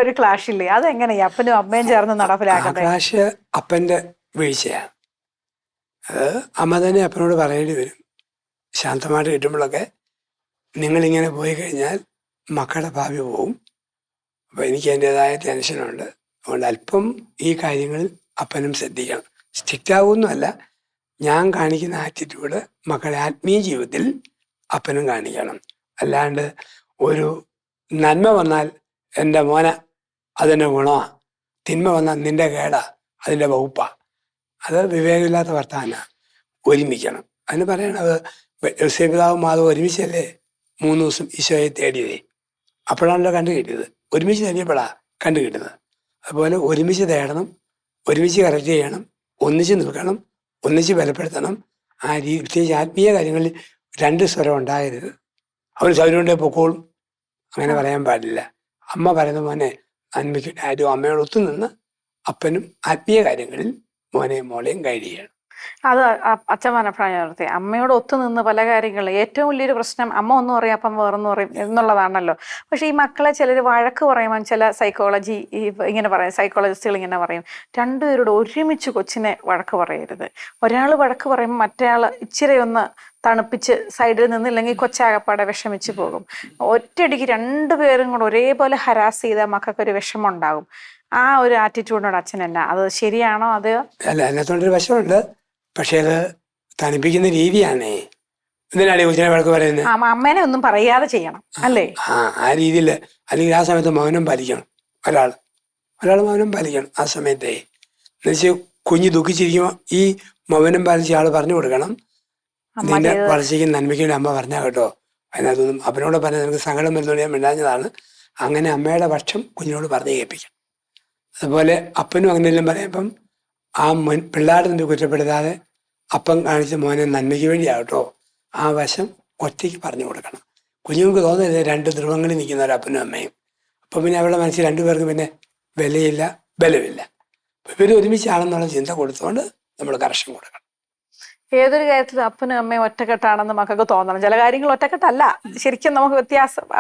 ഒരു ക്ലാഷ് ഇല്ലേ? അതെങ്ങനെയാ അപ്പനും അമ്മയും ചേർന്ന് നടപ്പിലാക്കുന്നത്? ക്ലാഷ് അപ്പന്റെ വീഴ്ചയാണ്. അത് അമ്മ തന്നെ അപ്പനോട് പറയേണ്ടി വരും. ശാന്തമായിട്ട് കിട്ടുമ്പോഴൊക്കെ നിങ്ങളിങ്ങനെ പോയി കഴിഞ്ഞാൽ മക്കളുടെ ഭാവി പോവും. അപ്പോൾ എനിക്ക് അതിൻ്റെതായ ടെൻഷനുണ്ട്. അതുകൊണ്ട് അല്പം ഈ കാര്യങ്ങളിൽ അപ്പനും ശ്രദ്ധിക്കണം. സ്ട്രിക്റ്റ് ആവുമൊന്നുമല്ല, ഞാൻ കാണിക്കുന്ന ആറ്റിറ്റ്യൂഡ് മക്കളുടെ ആത്മീയ ജീവിതത്തിൽ അപ്പനും കാണിക്കണം. അല്ലാണ്ട് ഒരു നന്മ വന്നാൽ എൻ്റെ മോന അതിൻ്റെ ഗുണമാണ്, തിന്മ വന്നാൽ നിന്റെ കേടാ അതിൻ്റെ വകുപ്പാ. അത് വിവേകമില്ലാത്ത വർത്താന. ഒരുമിക്കണം. അതിന് പറയണത് യോസേപ്പിതാവും മാധവും ഒരുമിച്ചല്ലേ 3 ദിവസം ഈശോയെ തേടിയതേ. അപ്പോഴാണല്ലോ കണ്ടു കിട്ടിയത്. ഒരുമിച്ച് തേടിയപ്പോഴാണ് കണ്ടു കിട്ടുന്നത്. അതുപോലെ ഒരുമിച്ച് തേടണം, ഒരുമിച്ച് കറക്റ്റ് ചെയ്യണം, ഒന്നിച്ച് നിൽക്കണം, ഒന്നിച്ച് ബലപ്പെടുത്തണം. ആ രീതി പ്രത്യേകിച്ച് ആത്മീയ കാര്യങ്ങളിൽ 2 സ്വരം ഉണ്ടാകരുത്. അവൻ സൗരണ്ടേ പൊക്കോളും അങ്ങനെ പറയാൻ പാടില്ല. അമ്മ പറയുന്ന മോനെ നന്മയ്ക്ക് ആരും അമ്മയോട് ഒത്തുനിന്ന് അപ്പനും ആത്മീയ കാര്യങ്ങളിൽ മോനെയും മോളെയും ഗൈഡ് ചെയ്യണം. അത് അച്ഛൻ പറഞ്ഞപ്പോഴാണ് ഞാൻ ഓർത്തത്. അമ്മയോട് ഒത്തുനിന്ന് പല കാര്യങ്ങളും ഏറ്റവും വലിയൊരു പ്രശ്നം അമ്മ ഒന്നും പറയും അപ്പം വേറൊന്നും പറയും എന്നുള്ളതാണല്ലോ. പക്ഷെ ഈ മക്കളെ ചിലർ വഴക്ക് പറയുമ്പോൾ ചില ഇങ്ങനെ പറയും, സൈക്കോളജിസ്റ്റുകൾ ഇങ്ങനെ പറയും, 2 പേരോട് ഒരുമിച്ച് കൊച്ചിനെ വഴക്ക് പറയരുത്. ഒരാൾ വഴക്ക് പറയുമ്പോൾ മറ്റേയാൾ ഇച്ചിരി ഒന്ന് തണുപ്പിച്ച് സൈഡിൽ നിന്നില്ലെങ്കിൽ കൊച്ചാകപ്പാടെ വിഷമിച്ച് പോകും. ഒറ്റയടിക്ക് 2 പേരും കൂടെ ഒരേപോലെ ഹരാസ് ചെയ്താൽ മക്കൾക്കൊരു വിഷമം ഉണ്ടാകും. ആ ഒരു ആറ്റിറ്റ്യൂഡിനോട് അച്ഛൻ എന്നാ, അത് ശരിയാണോ? അത് അല്ല, അതിനകത്തോണ്ടൊരു വശമുണ്ട്. പക്ഷെ അത് തണുപ്പിക്കുന്ന രീതിയാണേ. എന്തിനാണ് കൊച്ചിനെ വഴക്ക് പറയുന്നത്? അമ്മേനെ ഒന്നും പറയാതെ ചെയ്യണം അല്ലേ? ആ രീതിയിൽ. അല്ലെങ്കിൽ ആ സമയത്ത് മൗനം പാലിക്കണം. ഒരാൾ മൗനം പാലിക്കണം ആ സമയത്തെ. എന്നുവെച്ചാൽ കുഞ്ഞ് ദുഃഖിച്ചിരിക്കുമ്പോൾ ഈ മൗനം പാലിച്ച ആൾ പറഞ്ഞു കൊടുക്കണം, നിന്റെ വളർച്ചയ്ക്കും നന്മയ്ക്കും അമ്മ പറഞ്ഞാൽ കേട്ടോ. അതിനകത്തൊന്നും അപ്പനോട് പറഞ്ഞാൽ നിനക്ക് സങ്കടം വരുന്നതുകൊണ്ട് ഞാൻ മിണ്ടാഞ്ഞതാണ്. അങ്ങനെ അമ്മയുടെ പക്ഷം കുഞ്ഞിനോട് പറഞ്ഞു കേൾപ്പിക്കാം. അതുപോലെ അപ്പനും അങ്ങനെയെല്ലാം പറയുമ്പം ആ പിള്ളേരുടെ മുന്നിൽ കുറ്റപ്പെടുത്താതെ അപ്പം കാണിച്ച മോനെ നന്മയ്ക്ക് വേണ്ടിയാകട്ടോ ആ വശം ഒറ്റയ്ക്ക് പറഞ്ഞു കൊടുക്കണം. കുഞ്ഞുങ്ങൾക്ക് തോന്നരുത് 2 ധ്രുവങ്ങളിൽ നിൽക്കുന്ന ഒരു അപ്പനും അമ്മയും. അപ്പം പിന്നെ അവരുടെ മനസ്സിൽ 2 പേർക്കും പിന്നെ വിലയില്ല ബലമില്ല. അപ്പം ഇവർ ഒരുമിച്ചാണെന്നുള്ള ചിന്ത കൊടുത്തുകൊണ്ട് നമ്മൾ കറക്ഷൻ കൊടുക്കണം. ഏതൊരു കാര്യത്തിലും അപ്പനും അമ്മയും ഒറ്റക്കെട്ടാണെന്ന് മക്കൾക്ക് തോന്നണം. ചില കാര്യങ്ങൾ ഒറ്റക്കെട്ടല്ല, ശരിക്കും നമുക്ക്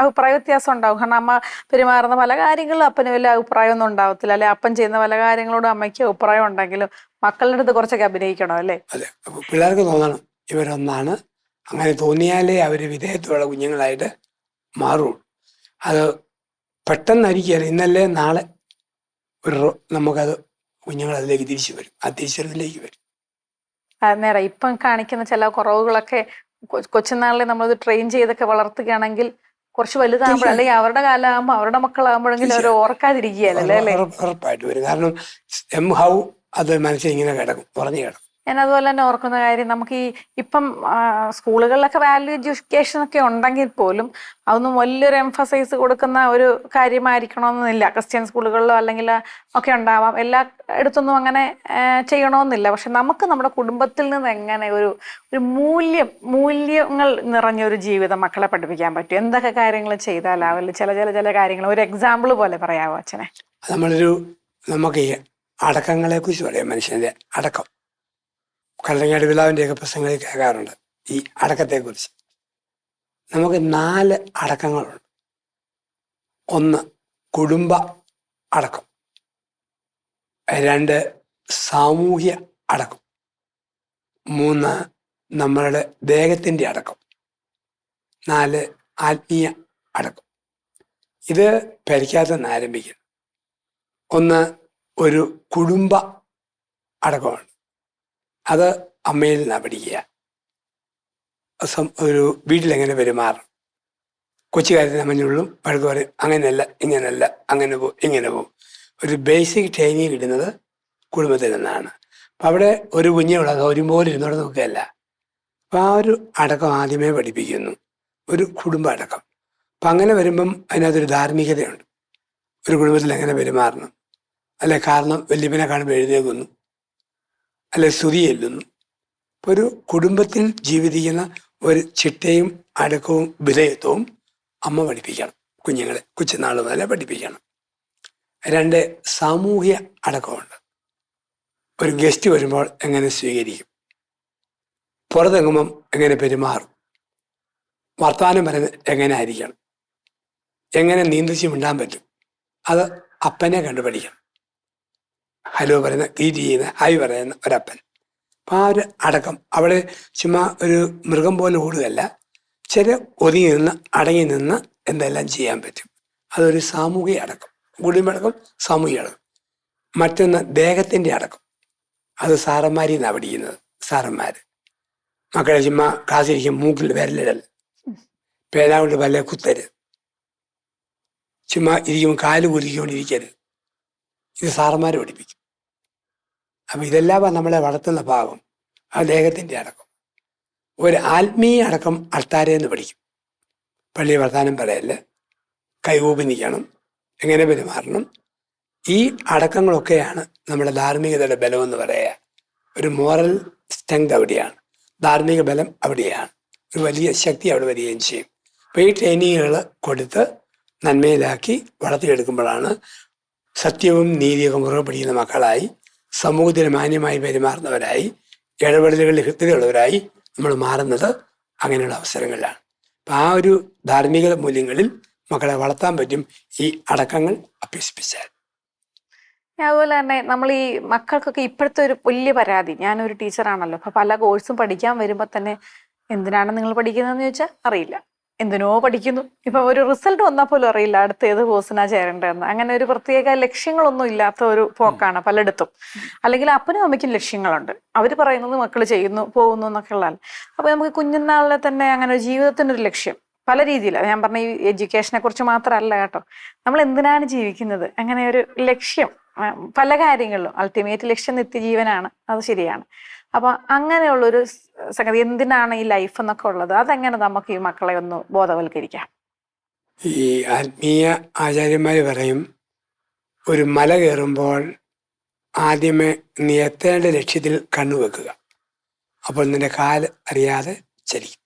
അഭിപ്രായ വ്യത്യാസം ഉണ്ടാവും. കാരണം അമ്മ പെരുമാറുന്ന പല കാര്യങ്ങളിലും അപ്പന് വലിയ അഭിപ്രായമൊന്നും ഉണ്ടാവത്തില്ല, അല്ലെ അപ്പൻ ചെയ്യുന്ന പല കാര്യങ്ങളോടും അമ്മയ്ക്ക് അഭിപ്രായം ഉണ്ടെങ്കിലും മക്കളുടെ അടുത്ത് കുറച്ചൊക്കെ അഭിനയിക്കണം അല്ലേ? അതെ, അപ്പോൾ പിള്ളേർക്ക് തോന്നണം ഇവരൊന്നാണ്. അങ്ങനെ തോന്നിയാലേ അവർ വിധേയത്വമുള്ള കുഞ്ഞുങ്ങളായിട്ട് മാറുള്ളൂ. അത് പെട്ടെന്നായിരിക്കും, ഇന്നല്ലേ നാളെ നമുക്കത് കുഞ്ഞുങ്ങൾ അതിലേക്ക് തിരിച്ചു വരും, ആ തിരിച്ചറിവിലേക്ക് വരും. നേരം ഇപ്പം കാണിക്കുന്ന ചില കുറവുകളൊക്കെ കൊച്ചുനാളിൽ നമ്മളത് ട്രെയിൻ ചെയ്തൊക്കെ വളർത്തുകയാണെങ്കിൽ കുറച്ച് വലുതാകുമ്പോൾ അല്ലെങ്കിൽ അവരുടെ കാലമാകുമ്പോൾ അവരുടെ മക്കളാകുമ്പോഴെങ്കിലും അവർ ഓർക്കാതിരിക്കുകയല്ലേ അല്ലേ? ഉറപ്പായിട്ട് വരും. കാരണം എംഹൗ അത് മനസ്സിൽ ഇങ്ങനെ കിടക്കും, പറഞ്ഞു കിടക്കും. ഞാൻ അതുപോലെ തന്നെ ഓർക്കുന്ന കാര്യം, നമുക്ക് ഇപ്പം സ്കൂളുകളിലൊക്കെ വാല്യൂ എഡ്യൂക്കേഷൻ ഒക്കെ ഉണ്ടെങ്കിൽ പോലും അതൊന്നും വലിയൊരു എംഫസൈസ് കൊടുക്കുന്ന ഒരു കാര്യമായിരിക്കണമെന്നില്ല. ക്രിസ്ത്യൻ സ്കൂളുകളിലോ അല്ലെങ്കിൽ ഒക്കെ ഉണ്ടാവാം, എല്ലാ ഇടത്തൊന്നും അങ്ങനെ ചെയ്യണമെന്നില്ല. പക്ഷെ നമുക്ക് നമ്മുടെ കുടുംബത്തിൽ നിന്ന് എങ്ങനെ ഒരു മൂല്യങ്ങൾ നിറഞ്ഞൊരു ജീവിതം മക്കളെ പഠിപ്പിക്കാൻ പറ്റും? എന്തൊക്കെ കാര്യങ്ങൾ ചെയ്താലാവില്ല? ചില കാര്യങ്ങൾ ഒരു എക്സാമ്പിൾ പോലെ പറയാമോ അച്ഛനെ? നമുക്ക് ഈ അടക്കങ്ങളെ കുറിച്ച് പറയാം. മനുഷ്യന്റെ അടക്കം കല്ലങ്ങാട് പിതാവിൻ്റെയൊക്കെ പ്രസംഗങ്ങളിൽ കേൾക്കാറുണ്ട് ഈ അടക്കത്തെക്കുറിച്ച്. നമുക്ക് 4 അടക്കങ്ങളുണ്ട്. 1 കുടുംബ അടക്കം, 2 സാമൂഹ്യ അടക്കം, 3 നമ്മളുടെ ദേഹത്തിൻ്റെ അടക്കം, 4 ആത്മീയ അടക്കം. ഇത് പരിക്കാത്ത ആരംഭിക്കുന്നു. 1 ഒരു കുടുംബ അടക്കമാണ്. അത് അമ്മയിൽ നിന്നാണ് പഠിക്കുക. ഒരു വീട്ടിലെങ്ങനെ പെരുമാറും, കൊച്ചു കാര്യത്തിന് അമ്മഞ്ഞുള്ളും വഴക്ക് പറയും, അങ്ങനെയല്ല ഇങ്ങനെയല്ല, അങ്ങനെ പോകും ഇങ്ങനെ പോകും. ഒരു ബേസിക് ട്രെയിനിങ് കിട്ടുന്നത് കുടുംബത്തിൽ നിന്നാണ്. അപ്പം അവിടെ ഒരു കുഞ്ഞുള്ള സൗര്യം പോലെ ഇരുന്നോടെ നോക്കുകയല്ല. അപ്പം ആ ഒരു അടക്കം ആദ്യമേ പഠിപ്പിക്കുന്നു, ഒരു കുടുംബ അടക്കം. അപ്പം അങ്ങനെ വരുമ്പം അതിനകത്തൊരു ധാർമ്മികതയുണ്ട്. ഒരു കുടുംബത്തിൽ എങ്ങനെ പെരുമാറണം, അല്ലെ കാരണം വല്യപ്പനെ കാണുമ്പോൾ എഴുന്നേൽക്കുന്നു, അല്ലെ സ്തുതി ചെല്ലുന്നു. ഇപ്പോൾ ഒരു കുടുംബത്തിൽ ജീവിക്കുന്ന ഒരു ചിട്ടയും അടക്കവും വിധേയത്വവും അമ്മ പഠിപ്പിക്കണം, കുഞ്ഞുങ്ങളെ കൊച്ചുനാൾ മുതലേ പഠിപ്പിക്കണം. 2, സാമൂഹ്യ അടക്കമുണ്ട്. ഒരു ഗസ്റ്റ് വരുമ്പോൾ എങ്ങനെ സ്വീകരിക്കും, പുറത്തെങ്ങുമ്പം എങ്ങനെ പെരുമാറും, വർത്തമാനം പറയുന്നത് എങ്ങനെ ആയിരിക്കണം, എങ്ങനെ നീന്തിച്ച് മിണ്ടാൻ പറ്റും, അത് അപ്പനെ കണ്ടുപഠിക്കണം. ഹലോ പറയുന്ന, ഗീറ്റ് ചെയ്യുന്ന, ഹായ് പറയുന്ന ഒരപ്പൻ. അപ്പം ആ ഒരു അടക്കം അവിടെ ചുമ്മാ ഒരു മൃഗം പോലെ ഓടുകയല്ല, ഒതുങ്ങി നിന്ന് അടങ്ങി നിന്ന് എന്തെല്ലാം ചെയ്യാൻ പറ്റും. അതൊരു സാമൂഹിക അടക്കം, കുടുംബടക്കം സാമൂഹിക അടക്കം. മറ്റൊന്ന് ദേഹത്തിൻ്റെ അടക്കം. അത് സാറന്മാരിൽ നിന്നാണ് പഠിക്കുന്നത്. സാറന്മാർ മക്കളെ ചുമ്മാ ക്ലാസ്സിരിക്കും മൂക്കിൽ വിരലിടൽ, പേന കൊണ്ട് വല്ല കുത്തരുത്, ചുമ്മാ ഇരിക്കുമ്പോൾ കാല് കുലുക്കിക്കൊണ്ടിരിക്കരുത്. ഇത് സാറന്മാർ പഠിപ്പിക്കും. അപ്പം ഇതെല്ലാം നമ്മളെ വളർത്തുന്ന ഭാഗം ആ ദേഹത്തിൻ്റെ അടക്കം. ഒരു ആത്മീയ അടക്കം അൾത്താരയെന്ന് പഠിക്കും. പള്ളി വർത്താനം പറയല്ല, കൈകൂപ്പി നിൽക്കണം, എങ്ങനെ പെരുമാറണം. ഈ അടക്കങ്ങളൊക്കെയാണ് നമ്മുടെ ധാർമ്മികതയുടെ ബലമെന്ന് പറയുക. ഒരു മോറൽ സ്ട്രെങ്ത് അവിടെയാണ്, ധാർമ്മിക ബലം അവിടെയാണ്, ഒരു വലിയ ശക്തി അവിടെ വരികയും ചെയ്യും. അപ്പോൾ ഈ ട്രെയിനിങ്ങുകൾ കൊടുത്ത് നന്മയിലാക്കി വളർത്തിയെടുക്കുമ്പോഴാണ് സത്യവും നീതിയൊക്കെ മുറുകെ പിടിക്കുന്ന മക്കളായി, സമൂഹത്തിന് മാന്യമായി പെരുമാറുന്നവരായി, ഇടപെടലുകളിൽ ഹൃദ്യതയുള്ളവരായി നമ്മൾ മാറുന്നത് അങ്ങനെയുള്ള അവസരങ്ങളിലാണ്. അപ്പം ആ ഒരു ധാർമ്മിക മൂല്യങ്ങളിൽ മക്കളെ വളർത്താൻ പറ്റും ഈ അടക്കങ്ങൾ അഭ്യസിപ്പിച്ചാൽ. അതുപോലെ തന്നെ നമ്മൾ ഈ മക്കൾക്കൊക്കെ ഇപ്പോഴത്തെ ഒരു വലിയ പരാതി, ഞാനൊരു ടീച്ചറാണല്ലോ, അപ്പം പല കോഴ്സും പഠിക്കാൻ വരുമ്പോൾ തന്നെ എന്തിനാണ് നിങ്ങൾ പഠിക്കുന്നതെന്ന് ചോദിച്ചാൽ അറിയില്ല, എന്തിനോ പഠിക്കുന്നു. ഇപ്പം ഒരു റിസൾട്ട് വന്നാൽ പോലും അറിയില്ല അടുത്ത ഏത് കോഴ്സിനാ ചേരേണ്ടതെന്ന്. അങ്ങനെ ഒരു പ്രത്യേക ലക്ഷ്യങ്ങളൊന്നും ഇല്ലാത്ത ഒരു പോക്കാണ് പലയിടത്തും. അല്ലെങ്കിൽ അപ്പനും അമ്മയ്ക്കും ലക്ഷ്യങ്ങളുണ്ട്, അവർ പറയുന്നത് മക്കൾ ചെയ്യുന്നു പോകുന്നു എന്നൊക്കെ ഉള്ളതാണ്. അപ്പോൾ നമുക്ക് കുഞ്ഞുനാളിലെ തന്നെ അങ്ങനെ ഒരു ജീവിതത്തിനൊരു ലക്ഷ്യം പല രീതിയിലാണ്. ഞാൻ പറഞ്ഞ ഈ എഡ്യൂക്കേഷനെ കുറിച്ച് മാത്രമല്ല കേട്ടോ, നമ്മൾ എന്തിനാണ് ജീവിക്കുന്നത്, അങ്ങനെ ഒരു ലക്ഷ്യം പല കാര്യങ്ങളിലും. അൾട്ടിമേറ്റ് ലക്ഷ്യം നിത്യജീവനാണ്, അത് ശരിയാണ്. അപ്പൊ അങ്ങനെയുള്ളൊരു സംഗതി, എന്തിനാണ് ഈ ലൈഫ് എന്നൊക്കെ ഉള്ളത്, അതെങ്ങനെ നമുക്ക് ഈ മക്കളെ ഒന്ന് ബോധവൽക്കരിക്കാം? ഈ ആത്മീയ ആചാര്യന്മാർ പറയും, ഒരു മല കയറുമ്പോൾ ആദ്യമേ നീ എത്തേണ്ട ലക്ഷ്യത്തിൽ കണ്ണുവെക്കുക, അപ്പോൾ നിന്റെ കാല് അറിയാതെ ചലിക്കും.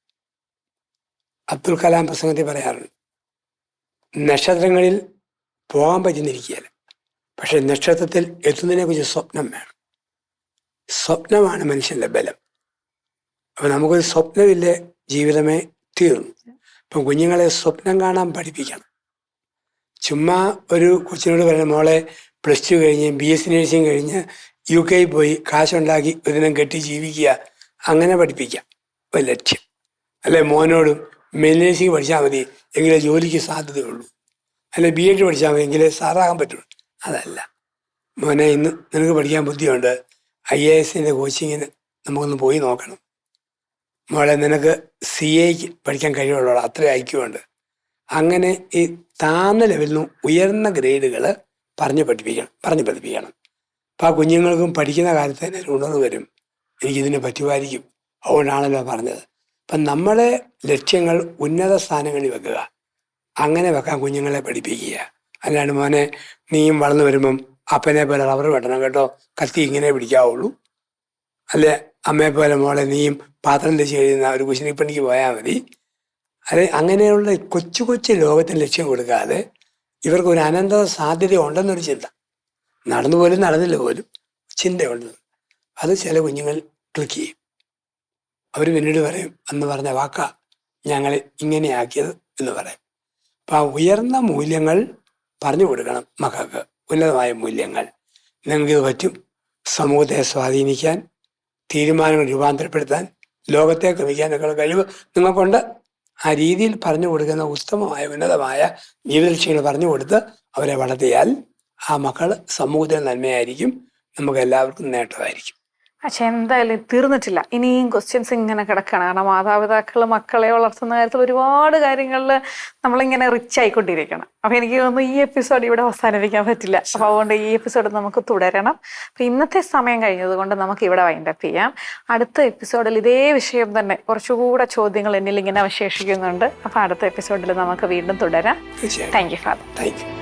അബ്ദുൽ കലാം പ്രസംഗത്തിൽ പറയാറുണ്ട്, നക്ഷത്രങ്ങളിൽ പോകാൻ പറ്റുന്നിരിക്കുകയല്ല, പക്ഷെ നക്ഷത്രത്തിൽ എത്തുന്നതിനെ കുറിച്ച് സ്വപ്നം വേണം. സ്വപ്നമാണ് മനുഷ്യന്റെ ബലം. അപ്പം നമുക്കൊരു സ്വപ്നമില്ലേ ജീവിതമേ തീർന്നു. അപ്പം കുഞ്ഞുങ്ങളെ സ്വപ്നം കാണാൻ പഠിപ്പിക്കണം. ചുമ്മാ ഒരു കൊച്ചിനോട് പറയുന്ന, മോളെ +2 കഴിഞ്ഞ് BSc നഴ്സിംഗ് കഴിഞ്ഞ് UK പോയി കാശുണ്ടാക്കി ഒരു ദിനം കെട്ടി ജീവിക്കുക, അങ്ങനെ പഠിപ്പിക്കാം ഒരു ലക്ഷ്യം. അല്ലെ മോനോടും നഴ്സിംഗ് പഠിച്ചാൽ മതി എങ്കിലേ ജോലിക്ക് സാധ്യതയുള്ളൂ, അല്ലെ BEd പഠിച്ചാൽ മതി എങ്കിലേ സാറാകാൻ പറ്റുള്ളൂ. അതല്ല മോനെ, ഇന്ന് നിനക്ക് പഠിക്കാൻ ബുദ്ധിയുണ്ട്, IAS കോച്ചിങ്ങിന് നമുക്കൊന്ന് പോയി നോക്കണം. മോളെ നിനക്ക് CAക്ക് പഠിക്കാൻ കഴിവുള്ളൂ, അത്ര ഐക്യമുണ്ട്. അങ്ങനെ ഈ താഴ്ന്ന ലെവലിൽ നിന്നും ഉയർന്ന ഗ്രേഡുകൾ പറഞ്ഞു പഠിപ്പിക്കണം. അപ്പം ആ കുഞ്ഞുങ്ങൾക്കും പഠിക്കുന്ന കാലത്ത് തന്നെ ഉണർവ് വരും, എനിക്കിതിനെ പറ്റുമായിരിക്കും, അതുകൊണ്ടാണല്ലോ പറഞ്ഞത്. അപ്പം നമ്മുടെ ലക്ഷ്യങ്ങൾ ഉന്നത സ്ഥാനങ്ങളിൽ വെക്കുക, അങ്ങനെ വെക്കാൻ കുഞ്ഞുങ്ങളെ പഠിപ്പിക്കുക. അല്ലാണ്ട് മോനെ നീയും വളർന്നു വരുമ്പം അപ്പനെ പോലെ റബ്ബർ വെട്ടണം കേട്ടോ, കത്തി ഇങ്ങനെ പിടിക്കാവുള്ളൂ, അല്ലെ അമ്മയെ പോലെ മോളെ നീയും പാത്രം തെച്ച് കഴിയുന്ന ഒരു കുശിനിപ്പണിക്ക് പോയാൽ മതി, അല്ലെ അങ്ങനെയുള്ള കൊച്ചു കൊച്ചു ലോകത്തിന് ലക്ഷ്യം കൊടുക്കാതെ ഇവർക്ക് ഒരു അനന്ത സാധ്യത ഉണ്ടെന്നൊരു ചിന്ത, നടന്നു പോലും നടന്നില്ല പോലും ചിന്തയുണ്ട്. അത് ചില കുഞ്ഞുങ്ങൾ ക്ലിക്ക് ചെയ്യും. അവർ പിന്നീട് പറയും, അന്ന് പറഞ്ഞ വാക്കാ ഞങ്ങളെ ഇങ്ങനെയാക്കിയത് എന്ന് പറയും. അപ്പം ആ ഉയർന്ന മൂല്യങ്ങൾ പറഞ്ഞു കൊടുക്കണം മക്കൾക്ക്, ഉന്നതമായ മൂല്യങ്ങൾ. നിങ്ങൾക്കിത് പറ്റും, സമൂഹത്തെ സ്വാധീനിക്കാൻ, തീരുമാനങ്ങൾ രൂപാന്തരപ്പെടുത്താൻ, ലോകത്തെ ക്രമിക്കാനൊക്കെയുള്ള കഴിവ് നിങ്ങൾക്കുണ്ട്. ആ രീതിയിൽ പറഞ്ഞു കൊടുക്കുന്ന ഉത്തമമായ ഉന്നതമായ ജീവിതലക്ഷ്യങ്ങൾ പറഞ്ഞു കൊടുത്ത് അവരെ വളർത്തിയാൽ ആ മക്കൾ സമൂഹത്തിന് നന്മയായിരിക്കും, നമുക്ക് എല്ലാവർക്കും നേട്ടമായിരിക്കും. പക്ഷെ എന്തായാലും തീർന്നിട്ടില്ല, ഇനിയും ക്വസ്റ്റ്യൻസ് ഇങ്ങനെ കിടക്കുകയാണ്. കാരണം മാതാപിതാക്കൾ മക്കളെ വളർത്തുന്ന കാര്യത്തിൽ ഒരുപാട് കാര്യങ്ങളിൽ നമ്മളിങ്ങനെ റിച്ച് ആയിക്കൊണ്ടിരിക്കണം. അപ്പം എനിക്ക് തോന്നുന്നു ഈ എപ്പിസോഡ് ഇവിടെ അവസാനിപ്പിക്കാൻ പറ്റില്ല. അപ്പോൾ അതുകൊണ്ട് ഈ എപ്പിസോഡ് നമുക്ക് തുടരണം. അപ്പം ഇന്നത്തെ സമയം കഴിഞ്ഞത് കൊണ്ട് നമുക്ക് ഇവിടെ വൈൻഡപ്പ് ചെയ്യാം. അടുത്ത എപ്പിസോഡിൽ ഇതേ വിഷയം തന്നെ കുറച്ചുകൂടെ ചോദ്യങ്ങൾ എന്നിൽ ഇങ്ങനെ അവശേഷിക്കുന്നുണ്ട്. അപ്പം അടുത്ത എപ്പിസോഡിൽ നമുക്ക് വീണ്ടും തുടരാം. Thank you father. Thank you.